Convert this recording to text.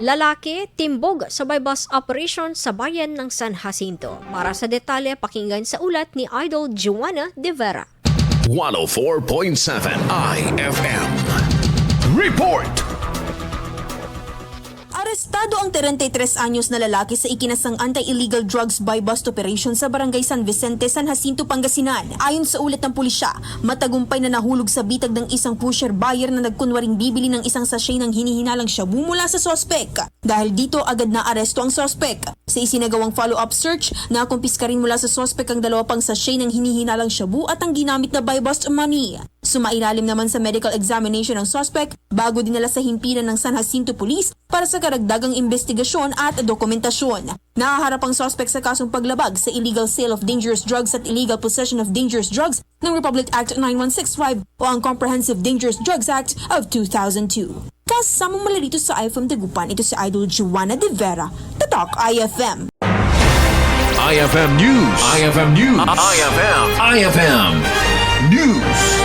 Lalaki, Timbog sa bypass operation sa bayan ng San Jacinto. Para sa detalye, pakinggan sa ulat ni Idol Joanna De Vera. 104.7 IFM. Report! Arestado ang 33 anyos na lalaki sa ikinasang anti-illegal drugs buy-bust operation sa Barangay San Vicente, San Jacinto, Pangasinan. Ayon sa ulat ng pulisya, matagumpay na nahulog sa bitag ng isang pusher buyer na nagkunwaring bibili ng isang sachet ng hinihinalang shabu mula sa sospek. Dahil dito, agad na aresto ang sospek. Sa isinagawang follow-up search, nakumpiska rin mula sa sospek ang 2 pang sachet ng hinihinalang shabu at ang ginamit na buy-bust money. Sumailalim naman sa medical examination ng suspect bago dinala sa himpilan ng San Jacinto Police para sa karagdagang investigasyon at dokumentasyon. Nahaharap ang suspect sa kasong paglabag sa illegal sale of dangerous drugs at illegal possession of dangerous drugs ng Republic Act 9165 o ang Comprehensive Dangerous Drugs Act of 2002. Kasama mula dito sa IFM Dagupan, ito si Idol Joanna De Vera, Tatak IFM. IFM News. IFM News. IFM News.